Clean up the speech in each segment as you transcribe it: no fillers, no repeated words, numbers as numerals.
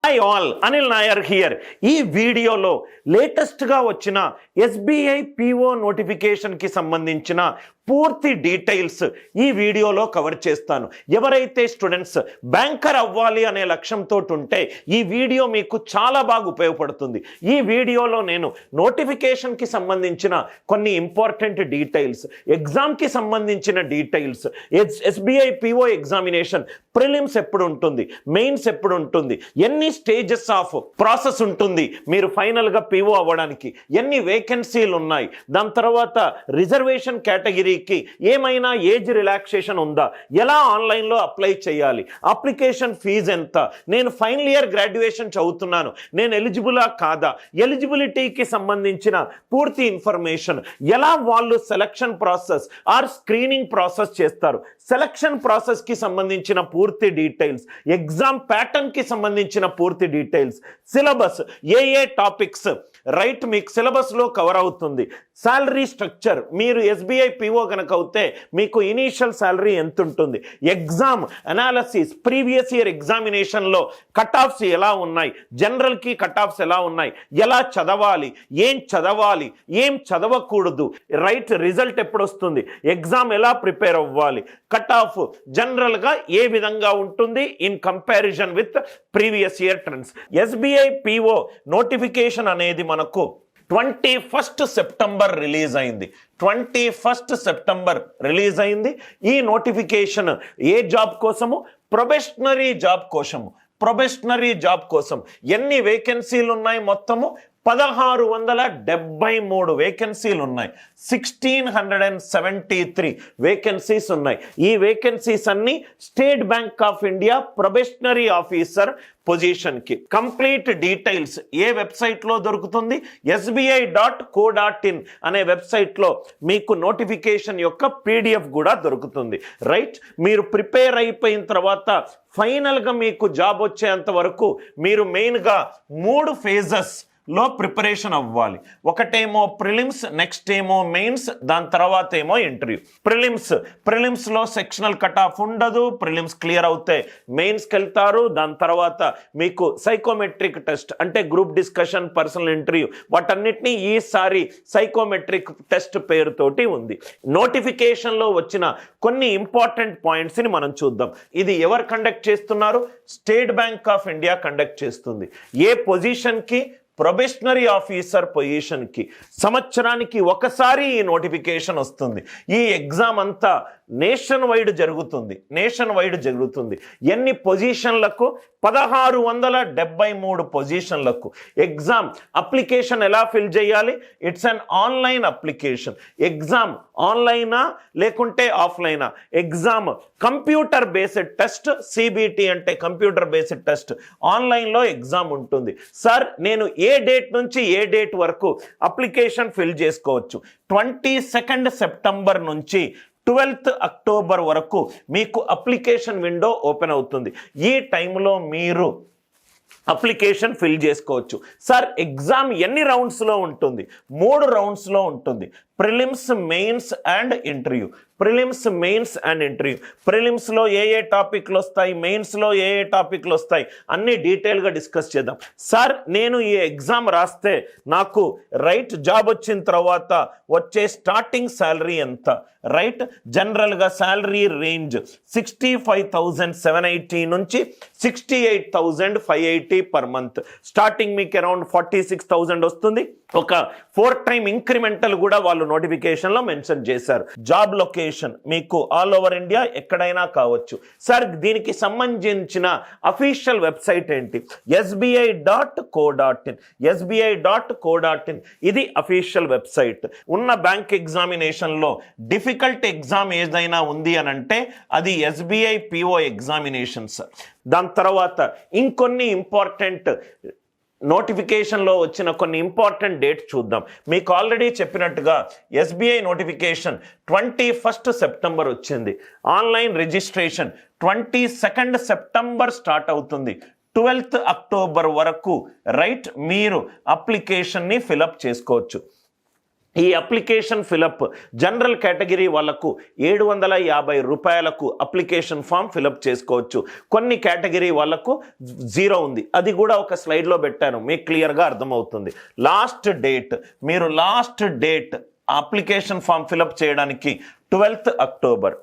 Hi all, Anil Nair here. ఈ వీడియోలో లేటెస్ట్గా వచ్చిన ఎస్బీఐ పిఓ నోటిఫికేషన్కి సంబంధించిన పూర్తి డీటెయిల్స్ ఈ వీడియోలో కవర్ చేస్తాను. ఎవరైతే స్టూడెంట్స్ బ్యాంకర్ అవ్వాలి అనే లక్ష్యంతో ఉంటే ఈ వీడియో మీకు చాలా బాగా ఉపయోగపడుతుంది. ఈ వీడియోలో నేను నోటిఫికేషన్కి సంబంధించిన కొన్ని ఇంపార్టెంట్ డీటెయిల్స్, ఎగ్జామ్కి సంబంధించిన details, SBI PO examination prelims ఎప్పుడు ఉంటుంది, మెయిన్స్ ఎప్పుడు ఉంటుంది, ఎన్ని స్టేజెస్ ఆఫ్ ప్రాసెస్ ఉంటుంది మీరు ఫైనల్గా పిఓ అవ్వడానికి, ఎన్ని వేకెన్సీలు ఉన్నాయి, దాని తర్వాత రిజర్వేషన్ కేటగిరీకి ఏమైనా ఏజ్ రిలాక్సేషన్ ఉందా, ఎలా ఆన్లైన్లో అప్లై చేయాలి, అప్లికేషన్ ఫీజు ఎంత, నేను ఫైనల్ ఇయర్ గ్రాడ్యుయేషన్ చదువుతున్నాను, నేను ఎలిజిబులా కాదా, ఎలిజిబిలిటీకి సంబంధించిన పూర్తి ఇన్ఫర్మేషన్, ఎలా వాళ్ళు selection process or screening process చేస్తారు, సెలక్షన్ ప్రాసెస్కి సంబంధించిన పూర్తి డీటెయిల్స్, ఎగ్జామ్ ప్యాటర్న్కి సంబంధించిన పూర్తి డీటెయిల్స్, సిలబస్ ఏ టాపిక్స్ రైట్ మీకు సిలబస్లో కవర్ అవుతుంది, శాలరీ స్ట్రక్చర్, మీరు ఎస్బీఐ పిఓ కనుక అవుతే మీకు ఇనీషియల్ శాలరీ ఎంత ఉంటుంది, ఎగ్జామ్ అనాలసిస్, ప్రీవియస్ ఇయర్ ఎగ్జామినేషన్లో కట్ ఆఫ్స్ ఎలా ఉన్నాయి, జనరల్కి కట్ ఆఫ్స్ ఎలా ఉన్నాయి, ఎలా చదవాలి, ఏం చదవకూడదు, రైట్ రిజల్ట్ ఎప్పుడు వస్తుంది, ఎగ్జామ్ ఎలా ప్రిపేర్ అవ్వాలి, కట్ ఆఫ్ జనరల్గా ఏ విధంగా ఉంటుంది in comparison with previous year trends. SBI PO notification అనేది మనకు 21 సెప్టెంబర్ రిలీజ్ అయింది. 21 సెప్టెంబర్ రిలీజ్ అయింది. ఈ నోటిఫికేషన్ ఏ జాబ్ కోసము? ప్రొబేషనరీ జాబ్ కోసం. ఎన్ని వేకెన్సీలు ఉన్నాయి? మొత్తము 1673 వేకెన్సీలు ఉన్నాయి. 1673 వేకెన్సీస్ ఉన్నాయి. ఈ వేకెన్సీస్ అన్ని state bank of India probationary officer పొజిషన్కి. కంప్లీట్ డీటెయిల్స్ ఏ వెబ్సైట్లో దొరుకుతుంది? sbi.co.in అనే వెబ్సైట్లో మీకు నోటిఫికేషన్ యొక్క పీడిఎఫ్ కూడా దొరుకుతుంది. రైట్, మీరు ప్రిపేర్ అయిపోయిన తర్వాత ఫైనల్గా మీకు జాబ్ వచ్చేంత వరకు మీరు మెయిన్గా 3 ఫేజెస్ లో ప్రిపరేషన్ అవ్వాలి. ఒకటేమో ప్రిలిమ్స్, నెక్స్ట్ ఏమో మెయిన్స్, దాని తర్వాత ఏమో ఇంటర్వ్యూ. ప్రిలిమ్స్లో సెక్షనల్ కట్ ఆఫ్ ఉండదు. ప్రిలిమ్స్ క్లియర్ అవుతే మెయిన్స్కి వెళ్తారు. దాని తర్వాత మీకు సైకోమెట్రిక్ టెస్ట్ అంటే గ్రూప్ డిస్కషన్, పర్సనల్ ఇంటర్వ్యూ, వాటన్నిటినీ ఈసారి సైకోమెట్రిక్ టెస్ట్ పేరుతోటి ఉంది. నోటిఫికేషన్లో వచ్చిన కొన్ని ఇంపార్టెంట్ పాయింట్స్ని మనం చూద్దాం. ఇది ఎవరు కండక్ట్ చేస్తున్నారు? State bank of India conduct చేస్తుంది. ఏ పొజిషన్కి? ప్రొబేషనరీ ఆఫీసర్ పొజిషన్కి. సంవత్సరానికి ఒకసారి ఈ నోటిఫికేషన్ వస్తుంది. ఈ ఎగ్జామ్ అంతా నేషన్ వైడ్ జరుగుతుంది. ఎన్ని పొజిషన్లకు? 1673 పొజిషన్లకు. ఎగ్జామ్ అప్లికేషన్ ఎలా ఫిల్ చేయాలి? It's an online application. Exam ఆన్లైనా లేకుంటే ఆఫ్లైనా? Exam computer based test, CBT అంటే కంప్యూటర్ బేస్డ్ టెస్ట్. ఆన్లైన్లో ఎగ్జామ్ ఉంటుంది. సార్ నేను ఏ డేట్ నుంచి ఏ డేట్ వరకు అప్లికేషన్ ఫిల్ చేసుకోవచ్చు? 22 సెప్టెంబర్ నుంచి 12th అక్టోబర్ వరకు మీకు అప్లికేషన్ విండో ఓపెన్ అవుతుంది. ఈ టైంలో మీరు అప్లికేషన్ ఫిల్ చేసుకోవచ్చు. సార్ ఎగ్జామ్ ఎన్ని రౌండ్స్లో ఉంటుంది? 3 రౌండ్స్లో ఉంటుంది. Prelims, mains and interview. ప్రిలిమ్స్లో ఏ టాపిక్లు వస్తాయి, మెయిన్స్లో ఏ టాపిక్లు వస్తాయి అన్నీ డీటెయిల్గా డిస్కస్ చేద్దాం. సార్ నేను ఈ ఎగ్జామ్ రాస్తే నాకు రైట్ జాబ్ వచ్చిన తర్వాత వచ్చే స్టార్టింగ్ శాలరీ ఎంత? రైట్, జనరల్గా శాలరీ రేంజ్ 65,780 నుంచి 68,580 పర్ మంత్. స్టార్టింగ్ మీకు అరౌండ్ 46,000 వస్తుంది. ఒక 4 టైమ్ ఇంక్రిమెంటల్ కూడా వాళ్ళు నోటిఫికేషన్లో మెన్షన్ చేశారు. జాబ్ లొకేషన్ మీకు ఆల్ ఓవర్ ఇండియా ఎక్కడైనా కావచ్చు. సార్ దీనికి సంబంధించిన అఫీషియల్ వెబ్సైట్ ఏంటి? sbi.co.in. ఇది అఫీషియల్ వెబ్సైట్. ఉన్న బ్యాంక్ ఎగ్జామినేషన్లో డిఫికల్ట్ ఎగ్జామ్ ఏదైనా ఉంది అని అంటే అది ఎస్బీఐ పిఓ ఎగ్జామినేషన్స్. దాని తర్వాత ఇంకొన్ని ఇంపార్టెంట్ నోటిఫికేషన్లో వచ్చిన కొన్ని ఇంపార్టెంట్ డేట్స్ చూద్దాం. మీకు ఆల్రెడీ చెప్పినట్టుగా ఎస్బీఐ నోటిఫికేషన్ 21 సెప్టెంబర్ వచ్చింది. ఆన్లైన్ రిజిస్ట్రేషన్ 22 సెప్టెంబర్ స్టార్ట్ అవుతుంది. 12th అక్టోబర్ వరకు రైట్ మీరు అప్లికేషన్ని ఫిలప్ చేసుకోవచ్చు. ఈ అప్లికేషన్ ఫిలప్ జనరల్ కేటగిరీ వాళ్ళకు 750 రూపాయలకు అప్లికేషన్ ఫామ్ ఫిలప్ చేసుకోవచ్చు. కొన్ని కేటగిరీ వాళ్ళకు 0 ఉంది, అది కూడా ఒక స్లైడ్లో పెట్టాను, మీకు క్లియర్గా అర్థమవుతుంది. Last date application form fill up చేయడానికి 12th అక్టోబర్.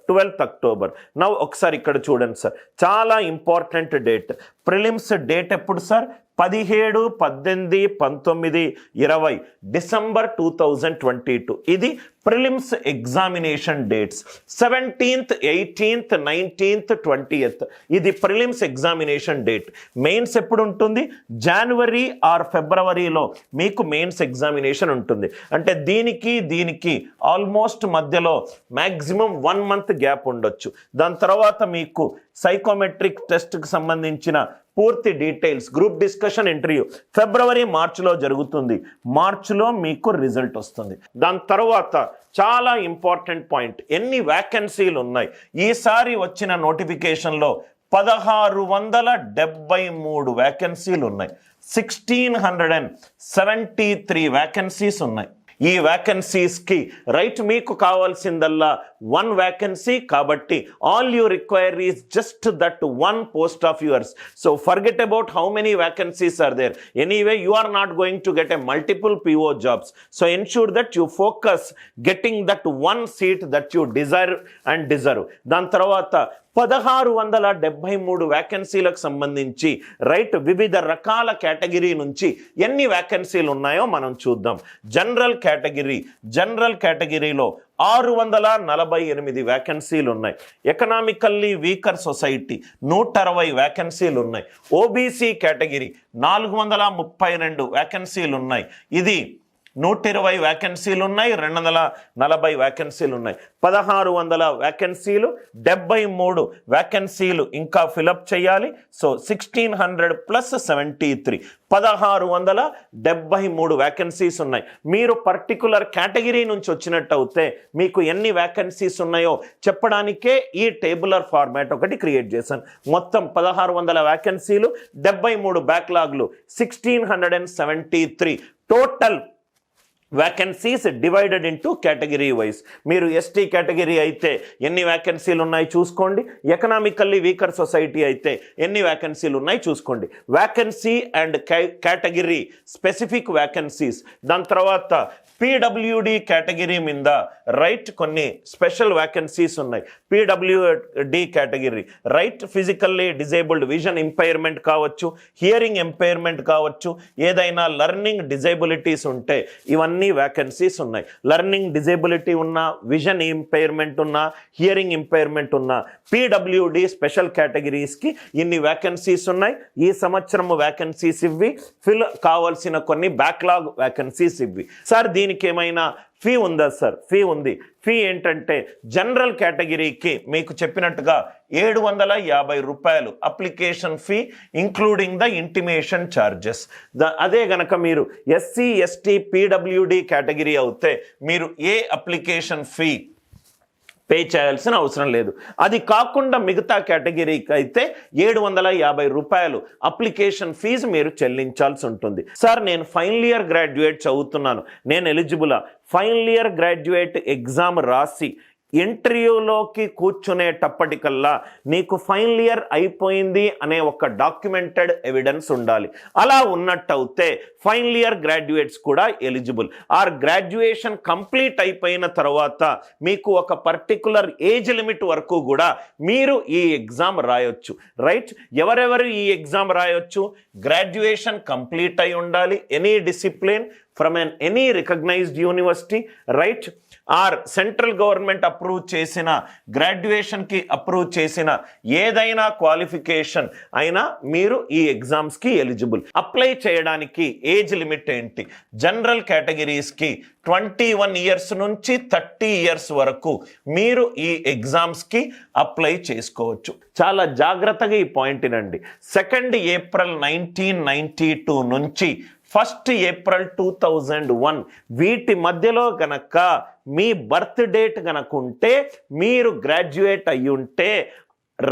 నవ్ ఒకసారి ఇక్కడ చూడండి సార్, చాలా ఇంపార్టెంట్ డేట్. ప్రిలిమ్స్ డేట్ ఎప్పుడు సార్? 17, 18, 19, 20 డిసెంబర్ 2022. ఇది prelims examination dates. 17th, 18th, 19th, 20th ఇది ప్రిలిమ్స్ ఎగ్జామినేషన్ డేట్. మెయిన్స్ ఎప్పుడు ఉంటుంది? జనవరి ఆర్ ఫిబ్రవరిలో మీకు మెయిన్స్ ఎగ్జామినేషన్ ఉంటుంది. అంటే దీనికి ఆల్మోస్ట్ మధ్యలో మ్యాక్సిమం 1 month గ్యాప్ ఉండొచ్చు. దాని తర్వాత మీకు సైకోమెట్రిక్ టెస్ట్కి సంబంధించిన పూర్తి డీటెయిల్స్, గ్రూప్ డిస్కషన్ ఇంటర్వ్యూ ఫిబ్రవరి, మార్చిలో జరుగుతుంది. మార్చిలో మీకు రిజల్ట్ వస్తుంది. దాని తర్వాత చాలా ఇంపార్టెంట్ పాయింట్, ఎన్ని వ్యాకెన్సీలు ఉన్నాయి? ఈసారి వచ్చిన నోటిఫికేషన్లో 1673 వ్యాకెన్సీలు ఉన్నాయి. 1673 వ్యాకెన్సీస్ ఉన్నాయి. ఈ వ్యాకెన్సీస్కి రైట్ మీకు కావాల్సిందల్లా 1 వ్యాకెన్సీ కాబట్టి all you require is just that 1 post of yours. So forget about how many vacancies are there. Anyway you are not going to get a multiple PO jobs. So ensure that you focus getting that 1 seat that you deserve. దాని తర్వాత 1673 వ్యాకెన్సీలకు సంబంధించి right వివిధ రకాల category నుంచి ఎన్ని వ్యాకెన్సీలు ఉన్నాయో మనం చూద్దాం. జనరల్ కేటగిరీలో 648 వ్యాకెన్సీలు ఉన్నాయి. ఎకనామికల్లీ వీకర్ సొసైటీ 160 వ్యాకెన్సీలు ఉన్నాయి. ఓబీసీ కేటగిరీ 432 వ్యాకెన్సీలు ఉన్నాయి. ఇది 120 వ్యాకెన్సీలు ఉన్నాయి, 240 వ్యాకెన్సీలు ఉన్నాయి. 1600 వ్యాకెన్సీలు, 73 వ్యాకెన్సీలు ఇంకా ఫిలప్ చేయాలి. సో 1600 + 73 1673 వ్యాకెన్సీస్ ఉన్నాయి. మీరు పర్టికులర్ కేటగిరీ నుంచి వచ్చినట్టు అయితే మీకు ఎన్ని వ్యాకెన్సీస్ ఉన్నాయో చెప్పడానికే ఈ టేబులర్ ఫార్మాట్ ఒకటి క్రియేట్ చేశాను. మొత్తం 1600 వ్యాకెన్సీలు, 73 బ్యాక్లాగ్లు, 1673 total vacancies divided into category wise. మీరు ఎస్టీ కేటగిరీ అయితే ఎన్ని వ్యాకెన్సీలు ఉన్నాయి చూసుకోండి. ఎకనామికల్లీ వీకర్ సొసైటీ అయితే ఎన్ని వ్యాకెన్సీలు ఉన్నాయి చూసుకోండి. Vacancy and category specific vacancies. దాని తర్వాత పీడబ్ల్యూడి కేటగిరీ మీద రైట్ కొన్ని స్పెషల్ వ్యాకెన్సీస్ ఉన్నాయి. PWD category right physically disabled, vision impairment కావచ్చు, హియరింగ్ ఇంపైర్మెంట్ కావచ్చు, ఏదైనా లెర్నింగ్ డిజేబిలిటీస్ ఉంటే ఇవన్నీ వ్యాకెన్సీస్ ఉన్నాయి. లెర్నింగ్ డిజేబిలిటీ ఉన్నా, విజన్ ఇంపైర్మెంట్ ఉన్నా, హియరింగ్ ఇంపైర్మెంట్ ఉన్నా పీడబ్ల్యూడి స్పెషల్ కేటగిరీస్కి ఇన్ని వ్యాకెన్సీస్ ఉన్నాయి. ఈ సంవత్సరం వ్యాకెన్సీస్ ఇవి, ఫిల్ కావాల్సిన కొన్ని బ్యాక్లాగ్ వ్యాకెన్సీస్ ఇవి. సార్ దీనికి ఏమైనా ఫీ ఉందా? సార్ ఫీ ఉంది. ఫీ ఏంటంటే జనరల్ కేటగిరీకి మీకు చెప్పినట్టుగా 750 రూపాయలు application fee including the intimation charges. అదే గనక మీరు ఎస్సీ ఎస్టీ పీడబ్ల్యూడి కేటగిరీ అయితే మీరు ఏ అప్లికేషన్ ఫీ పే చేయాల్సిన అవసరం లేదు. అది కాకుండా మిగతా కేటగిరీకి అయితే 750 రూపాయలు అప్లికేషన్ ఫీజు మీరు చెల్లించాల్సి ఉంటుంది. సార్ నేను ఫైనల్ ఇయర్ గ్రాడ్యుయేట్ చదువుతున్నాను, నేను ఎలిజిబులా? ఫైనల్ ఇయర్ గ్రాడ్యుయేట్ ఎగ్జామ్ రాసి ఇంటర్వ్యూలోకి కూర్చునేటప్పటికల్లా నీకు ఫైనల్ ఇయర్ అయిపోయింది అనే ఒక డాక్యుమెంటెడ్ ఎవిడెన్స్ ఉండాలి. అలా ఉన్నట్టయితే ఫైనల్ ఇయర్ గ్రాడ్యుయేట్స్ కూడా ఎలిజిబుల్. ఆర్ గ్రాడ్యుయేషన్ కంప్లీట్ అయిపోయిన తర్వాత మీకు ఒక పర్టికులర్ ఏజ్ లిమిట్ వరకు కూడా మీరు ఈ ఎగ్జామ్ రాయొచ్చు. రైట్, ఎవరెవరు ఈ ఎగ్జామ్ రాయొచ్చు? గ్రాడ్యుయేషన్ కంప్లీట్ అయి ఉండాలి, any discipline from any recognised university, right, or central government approve చేసిన గ్రాడ్యుయేషన్కి అప్రూవ్ చేసిన ఏదైనా క్వాలిఫికేషన్ అయినా మీరు ఈ ఎగ్జామ్స్కి ఎలిజిబుల్. అప్లై చేయడానికి ఏజ్ లిమిట్ ఏంటి? జనరల్ కేటగిరీస్కి 21 ఇయర్స్ నుంచి 30 ఇయర్స్ వరకు మీరు ఈ ఎగ్జామ్స్కి అప్లై చేసుకోవచ్చు. చాలా జాగ్రత్తగా ఈ పాయింట్ వినండి. 2 ఏప్రిల్ 1992 నుంచి 1 ఏప్రిల్ 2001 వీటి మధ్యలో గనక మీ బర్త్ డేట్ గనక ఉంటే, మీరు గ్రాడ్యుయేట్ అయ్యి ఉంటే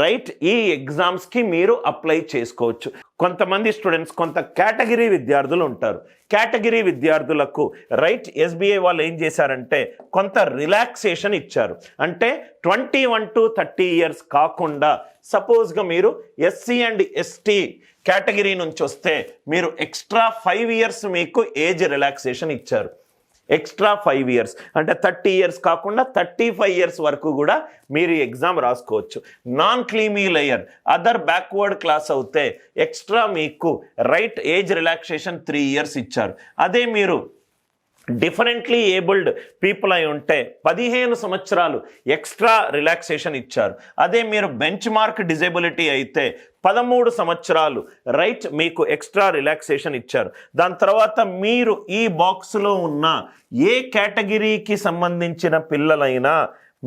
రైట్ ఈ ఎగ్జామ్స్కి మీరు అప్లై చేసుకోవచ్చు. కొంతమంది స్టూడెంట్స్ కొంత కేటగిరీ విద్యార్థులు ఉంటారు. కేటగిరీ విద్యార్థులకు రైట్ ఎస్బీఐ వాళ్ళు ఏం చేశారంటే కొంత రిలాక్సేషన్ ఇచ్చారు. అంటే 21 to 30 years కాకుండా సపోజ్గా మీరు ఎస్సీ అండ్ ఎస్టీ కేటగిరీ నుంచి వస్తే మీరు ఎక్స్ట్రా 5 years మీకు ఏజ్ రిలాక్సేషన్ ఇచ్చారు. ఎక్స్ట్రా 5 years అంటే 30 years కాకుండా 35 years వరకు కూడా మీరు ఎగ్జామ్ రాసుకోవచ్చు. Non creamy layer other backward class అవుతే ఎక్స్ట్రా మీకు రైట్ ఏజ్ రిలాక్సేషన్ 3 years ఇచ్చారు. అదే మీరు డిఫరెంట్లీ ఏబుల్డ్ పీపుల్ అయి ఉంటే 15 సంవత్సరాలు ఎక్స్ట్రా రిలాక్సేషన్ ఇచ్చారు. అదే మీరు బెంచ్ మార్క్ డిజేబిలిటీ అయితే 13 సంవత్సరాలు రైట్ మీకు ఎక్స్ట్రా రిలాక్సేషన్ ఇచ్చారు. దాని తర్వాత మీరు ఈ బాక్స్లో ఉన్న ఏ కేటగిరీకి సంబంధించిన పిల్లలైనా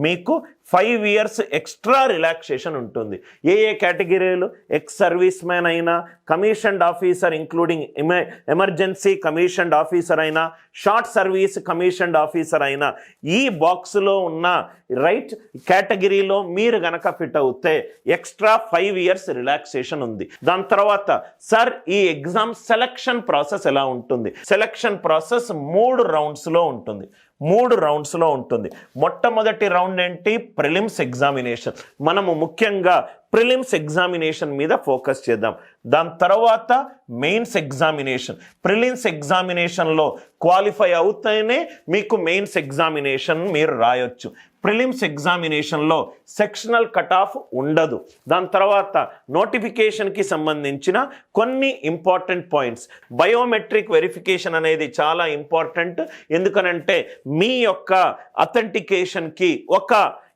మీకు 5 years ఎక్స్ట్రా రిలాక్సేషన్ ఉంటుంది. ఏ కేటగిరీలు ఎక్స్ సర్వీస్ మ్యాన్ అయినా, commissioned officer including emergency commissioned officer అయినా, షార్ట్ సర్వీస్ కమిషన్డ్ ఆఫీసర్ అయినా ఈ బాక్స్లో ఉన్న రైట్ కేటగిరీలో మీరు గనక ఫిట్ అవుతే ఎక్స్ట్రా 5 years రిలాక్సేషన్ ఉంది. దాని తర్వాత సార్ ఈ ఎగ్జామ్ సెలక్షన్ ప్రాసెస్ ఎలా ఉంటుంది? సెలక్షన్ ప్రాసెస్ 3 roundsలో ఉంటుంది. 3 roundsలో ఉంటుంది. మొట్టమొదటి రౌండ్ ఏంటి? Prelims examination. మనము ముఖ్యంగా ప్రిలిమ్స్ ఎగ్జామినేషన్ మీద ఫోకస్ చేద్దాం. దాని తర్వాత మెయిన్స్ ఎగ్జామినేషన్. ప్రిలిమ్స్ ఎగ్జామినేషన్లో క్వాలిఫై అవుతేనే మీకు మెయిన్స్ ఎగ్జామినేషన్ మీరు రాయొచ్చు. ప్రిలిమ్స్ ఎగ్జామినేషన్లో సెక్షనల్ కట్ ఆఫ్ ఉండదు. దాని తర్వాత నోటిఫికేషన్కి సంబంధించిన కొన్ని ఇంపార్టెంట్ పాయింట్స్. బయోమెట్రిక్ వెరిఫికేషన్ అనేది చాలా ఇంపార్టెంట్. ఎందుకనంటే మీ యొక్క అథెంటికేషన్కి ఒక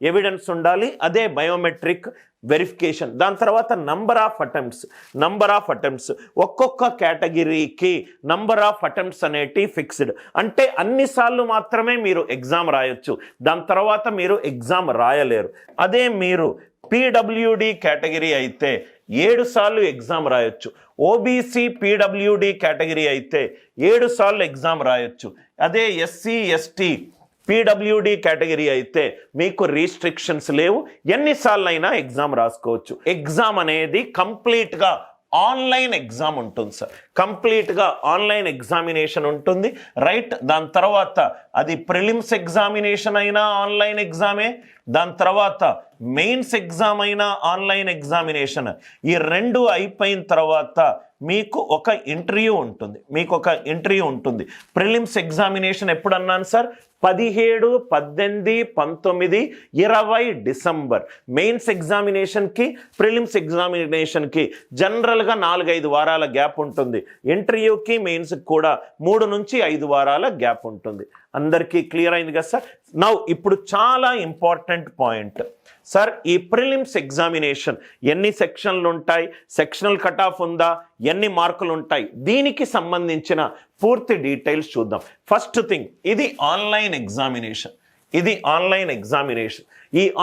ఎవిడెన్స్ ఉండాలి, అదే బయోమెట్రిక్ వెరిఫికేషన్. దాని తర్వాత నంబర్ ఆఫ్ అటెంప్ట్స్ ఒక్కొక్క కేటగిరీకి నంబర్ ఆఫ్ అటెంప్ట్స్ అనేటి ఫిక్స్డ్. అంటే అన్నిసార్లు మాత్రమే మీరు ఎగ్జామ్ రాయొచ్చు, దాని తర్వాత మీరు ఎగ్జామ్ రాయలేరు. అదే మీరు పీడబ్ల్యూడి కేటగిరీ అయితే 7 సార్లు ఎగ్జామ్ రాయొచ్చు. ఓబీసీ పీడబ్ల్యూడి కేటగిరీ అయితే 7 సార్లు ఎగ్జామ్ రాయొచ్చు. అదే ఎస్సీ ఎస్టీ పీడబ్ల్యూడి కేటగిరీ అయితే మీకు రీస్ట్రిక్షన్స్ లేవు, ఎన్నిసార్లు అయినా ఎగ్జామ్ రాసుకోవచ్చు. ఎగ్జామ్ అనేది కంప్లీట్గా ఆన్లైన్ ఎగ్జామ్ ఉంటుంది సార్. కంప్లీట్గా ఆన్లైన్ ఎగ్జామినేషన్ ఉంటుంది రైట్. దాని తర్వాత అది ప్రిలిమ్స్ ఎగ్జామినేషన్ అయినా ఆన్లైన్ ఎగ్జామే, దాని తర్వాత మెయిన్స్ ఎగ్జామ్ అయినా ఆన్లైన్ ఎగ్జామినేషన్. ఈ 2 అయిపోయిన తర్వాత మీకు ఒక ఇంటర్వ్యూ ఉంటుంది. ప్రిలిమ్స్ ఎగ్జామినేషన్ ఎప్పుడు అన్నాను సార్? 17, 18, 19, 20 డిసెంబర్. మెయిన్స్ ఎగ్జామినేషన్కి ప్రిలిమ్స్ ఎగ్జామినేషన్కి జనరల్గా 4-5 వారాల గ్యాప్ ఉంటుంది. ఇంటర్వ్యూకి మెయిన్స్కి కూడా 3 నుంచి 5 వారాల గ్యాప్ ఉంటుంది. అందరికీ క్లియర్ అయింది కదా సార్? నౌ ఇప్పుడు చాలా ఇంపార్టెంట్ పాయింట్ సార్, ఈ ప్రిలిమ్స్ ఎగ్జామినేషన్ ఎన్ని సెక్షన్లు ఉంటాయి, సెక్షనల్ కట్ ఆఫ్ ఉందా, ఎన్ని మార్కులు ఉంటాయి, దీనికి సంబంధించిన పూర్తి డీటెయిల్స్ చూద్దాం. ఫస్ట్ థింగ్, ఇది ఆన్లైన్ ఎగ్జామినేషన్. ఈ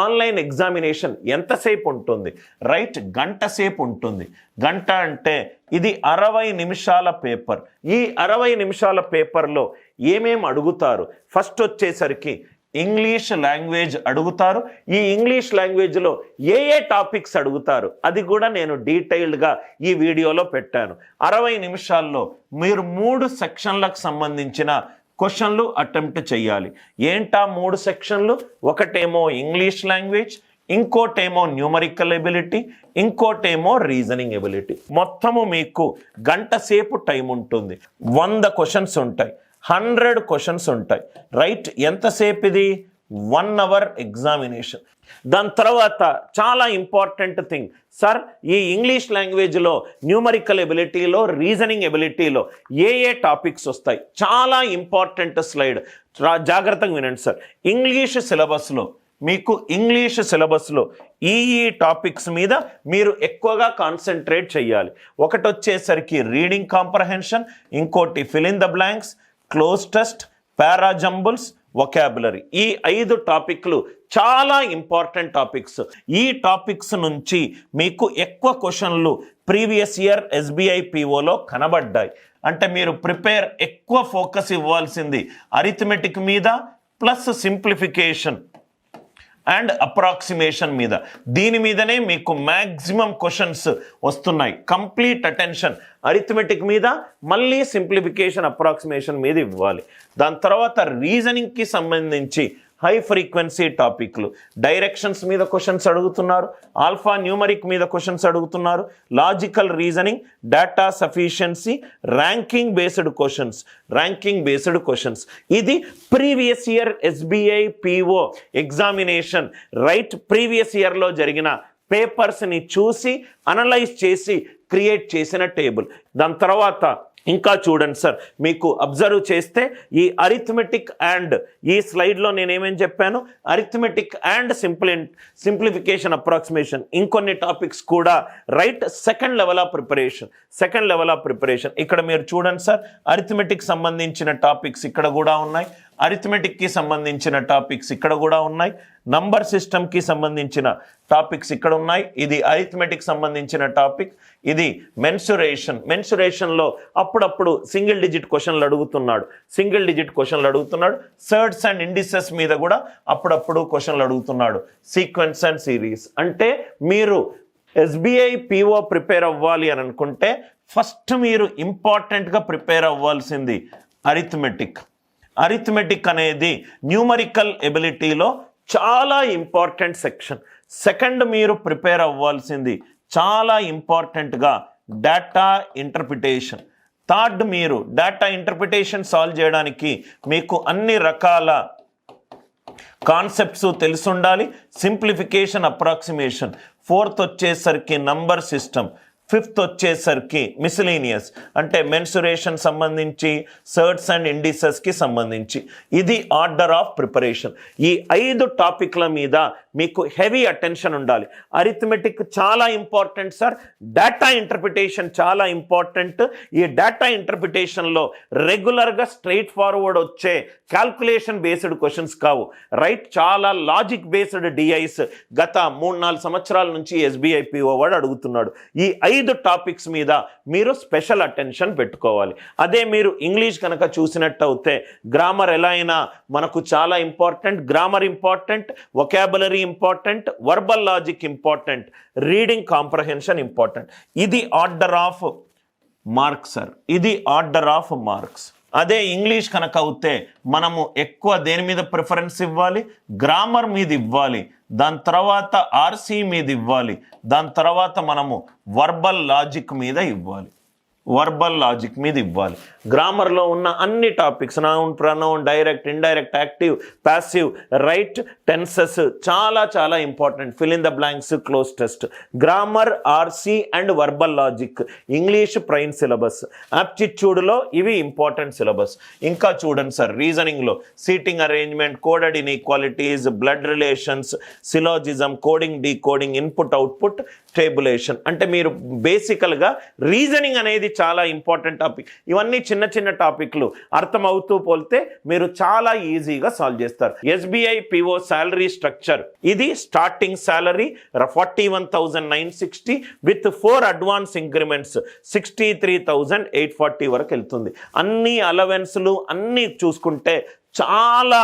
ఆన్లైన్ ఎగ్జామినేషన్ ఎంతసేపు ఉంటుంది? రైట్, గంట సేపు ఉంటుంది. గంట అంటే ఇది 60 నిమిషాల పేపర్. ఈ 60 నిమిషాల పేపర్లో ఏమేమి అడుగుతారు? ఫస్ట్ వచ్చేసరికి ఇంగ్లీష్ లాంగ్వేజ్ అడుగుతారు. ఈ ఇంగ్లీష్ లాంగ్వేజ్లో ఏ టాపిక్స్ అడుగుతారు అది కూడా నేను డీటెయిల్డ్గా ఈ వీడియోలో పెట్టాను. 60 నిమిషాల్లో మీరు 3 సెక్షన్లకు సంబంధించిన క్వశ్చన్లు అటెంప్ట్ చేయాలి. ఏంటా 3 సెక్షన్లు? ఒకటేమో ఇంగ్లీష్ లాంగ్వేజ్, ఇంకోటేమో న్యూమరికల్ ఎబిలిటీ, ఇంకోటేమో రీజనింగ్ ఎబిలిటీ. మొత్తము మీకు గంట సేపు టైం ఉంటుంది. 100 క్వశ్చన్స్ ఉంటాయి, 100 క్వశ్చన్స్ ఉంటాయి. రైట్, ఎంతసేపు ఇది? 1 hour ఎగ్జామినేషన్. దాని తర్వాత చాలా ఇంపార్టెంట్ థింగ్ సార్, ఈ ఇంగ్లీష్ లాంగ్వేజ్లో న్యూమరికల్ ఎబిలిటీలో రీజనింగ్ ఎబిలిటీలో ఏ టాపిక్స్ వస్తాయి? చాలా ఇంపార్టెంట్ స్లైడ్, జాగ్రత్తగా వినండి సార్. ఇంగ్లీష్ సిలబస్లో ఈ టాపిక్స్ మీద మీరు ఎక్కువగా కాన్సన్ట్రేట్ చేయాలి. ఒకటి వచ్చేసరికి రీడింగ్ కాంప్రహెన్షన్, ఇంకోటి fill in the blanks, cloze test, parajumbles, vocabulary. ఈ 5 టాపిక్లు చాలా ఇంపార్టెంట్ టాపిక్స్. ఈ టాపిక్స్ నుంచి మీకు ఎక్కువ క్వశ్చన్లు ప్రీవియస్ ఇయర్ ఎస్బీఐ పిఓలో కనబడ్డాయి. అంటే మీరు ఎక్కువ ఫోకస్ ఇవ్వాల్సింది అరిథమెటిక్ మీద ప్లస్ సింప్లిఫికేషన్. అండ్ అప్రాక్సిమేషన్ మీద, దీని మీదనే మీకు మ్యాక్సిమం క్వశ్చన్స్ వస్తున్నాయి. కంప్లీట్ అటెన్షన్ అరిథమెటిక్ మీద, మళ్ళీ సింప్లిఫికేషన్ అప్రాక్సిమేషన్ మీద ఇవ్వాలి. దాని తర్వాత రీజనింగ్కి సంబంధించి హై ఫ్రీక్వెన్సీ టాపిక్లు, డైరెక్షన్స్ మీద క్వశ్చన్స్ అడుగుతున్నారు, ఆల్ఫా న్యూమరిక్ మీద క్వశ్చన్స్ అడుగుతున్నారు, logical reasoning, data sufficiency, ranking based questions. ఇది previous year SBI PO examination previous ఇయర్లో జరిగిన పేపర్స్ని చూసి అనలైజ్ చేసి క్రియేట్ చేసిన టేబుల్. దాని తర్వాత ఇంకా చూడండి సార్, మీకు అబ్జర్వ్ చేస్తే ఈ అరిథమెటిక్ అండ్ ఈ స్లైడ్లో నేనేమేం చెప్పాను, అరిథమెటిక్ అండ్ సింప్లిఫికేషన్ అప్రాక్సిమేషన్, ఇంకొన్ని టాపిక్స్ కూడా సెకండ్ లెవెల్ ఆఫ్ ప్రిపరేషన్. ఇక్కడ మీరు చూడండి సార్, అరిథమెటిక్ సంబంధించిన టాపిక్స్ ఇక్కడ కూడా ఉన్నాయి, అరిథమెటిక్కి సంబంధించిన టాపిక్స్ ఇక్కడ కూడా ఉన్నాయి, నంబర్ సిస్టమ్కి సంబంధించిన టాపిక్స్ ఇక్కడ ఉన్నాయి. ఇది అరిథమెటిక్ సంబంధించిన టాపిక్. ఇది మెన్సురేషన్లో అప్పుడప్పుడు సింగిల్ డిజిట్ క్వశ్చన్లు అడుగుతున్నాడు. సర్డ్స్ అండ్ ఇండిసెస్ మీద కూడా అప్పుడప్పుడు క్వశ్చన్లు అడుగుతున్నాడు. Sequence and series. అంటే మీరు SBI PO ప్రిపేర్ అవ్వాలి అని అనుకుంటే ఫస్ట్ మీరు ఇంపార్టెంట్గా ప్రిపేర్ అవ్వాల్సింది అరిథమెటిక్ అనేది న్యూమరికల్ ఎబిలిటీలో చాలా ఇంపార్టెంట్ సెక్షన్. సెకండ్ మీరు ప్రిపేర్ అవ్వాల్సింది చాలా ఇంపార్టెంట్గా డేటా ఇంటర్ప్రిటేషన్. థర్డ్ మీరు డేటా ఇంటర్ప్రిటేషన్ సాల్వ్ చేయడానికి మీకు అన్ని రకాల కాన్సెప్ట్స్ తెలిసి ఉండాలి. Simplification approximation. ఫోర్త్ వచ్చేసరికి నంబర్ సిస్టమ్. ఫిఫ్త్ వచ్చేసరికి మిస్లీనియస్ అంటే మెన్సురేషన్ సంబంధించి, సర్డ్స్ అండ్ ఇండిసెస్కి సంబంధించి. ఇది ఆర్డర్ ఆఫ్ ప్రిపరేషన్. ఈ 5 టాపిక్ల మీద మీకు హెవీ అటెన్షన్ ఉండాలి. అరిథమెటిక్ చాలా ఇంపార్టెంట్ సార్, డేటా ఇంటర్ప్రిటేషన్ చాలా ఇంపార్టెంట్. ఈ డేటా ఇంటర్ప్రిటేషన్లో రెగ్యులర్గా స్ట్రైట్ ఫార్వర్డ్ వచ్చే క్యాల్కులేషన్ బేస్డ్ క్వశ్చన్స్ కావు. చాలా లాజిక్ బేస్డ్ డిఐస్ గత 3-4 సంవత్సరాల నుంచి SBI PO వాడు అడుగుతున్నాడు. ఈ 5 టాపిక్స్ మీద మీరు స్పెషల్ అటెన్షన్ పెట్టుకోవాలి. అదే మీరు ఇంగ్లీష్ కనుక చూసినట్టు అయితే గ్రామర్ ఎలా అయినా మనకు చాలా important. Grammar important, vocabulary important, verbal logic important, reading comprehension important. ఇది ఆర్డర్ ఆఫ్ మార్క్స్ సార్, ఇది ఆర్డర్ ఆఫ్ మార్క్స్. అదే ఇంగ్లీష్ కనుక అవుతే మనము ఎక్కువ దేని మీద ప్రిఫరెన్స్ ఇవ్వాలి, గ్రామర్ మీద ఇవ్వాలి, దాని తర్వాత RC మీద ఇవ్వాలి, దాని తర్వాత మనము వర్బల్ లాజిక్ మీద ఇవ్వాలి. గ్రామర్లో ఉన్న అన్ని topics, noun, pronoun, direct, indirect, active, passive, tenses చాలా important. Fill in the blanks, cloze test. Grammar, RC and verbal logic. English prime syllabus. యాప్టిట్యూడ్లో ఇవి ఇంపార్టెంట్ సిలబస్. ఇంకా చూడండి సార్, రీజనింగ్లో seating arrangement, coded inequalities, blood relations, syllogism, coding, decoding, input output, tabulation. అంటే మీరు బేసికల్గా reasoning అనేది చాలా ఇంపార్టెంట్ టాపిక్. ఇవన్నీ చిన్న టాపిక్లు అర్థమవుతూ పోలితే మీరు చాలా ఈజీగా సాల్వ్ చేస్తారు. SBI PO salary structure. ఇది starting salary 41,960 with 4 advance increments 63,840 వరకు వెళ్తుంది. అన్ని అలవెన్స్లు అన్నీ చూసుకుంటే చాలా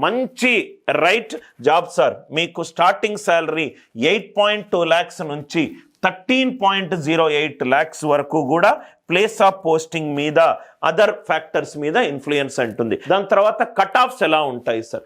మంచి జాబ్ సార్. మీకు స్టార్టింగ్ శాలరీ 8.2 lakhs నుంచి 13.08 lakhs వరకు కూడా ప్లేస్ ఆఫ్ పోస్టింగ్ మీద, అదర్ ఫ్యాక్టర్స్ మీద ఇన్ఫ్లుయెన్స్ ఉంటుంది. దాని తర్వాత కట్ ఆఫ్స్ ఎలా ఉంటాయి sir?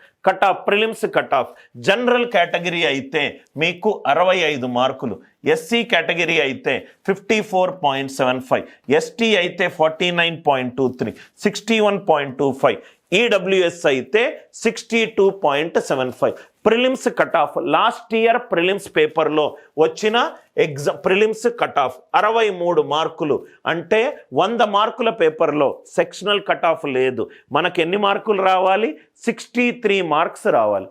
Prelims cut off general category అయితే మీకు 65 మార్కులు, SC కేటగిరీ అయితే 54.75, ST అయితే 49.23, 61.25, EWS అయితే 62.75. Prelims cut of last year prelims పేపర్లో వచ్చిన ప్రిలిమ్స్ కట్ ఆఫ్ 63 మార్కులు. అంటే 100 మార్కుల పేపర్లో సెక్షనల్ కట్ ఆఫ్ లేదు. మనకు ఎన్ని మార్కులు రావాలి? 63 మార్క్స్ రావాలి.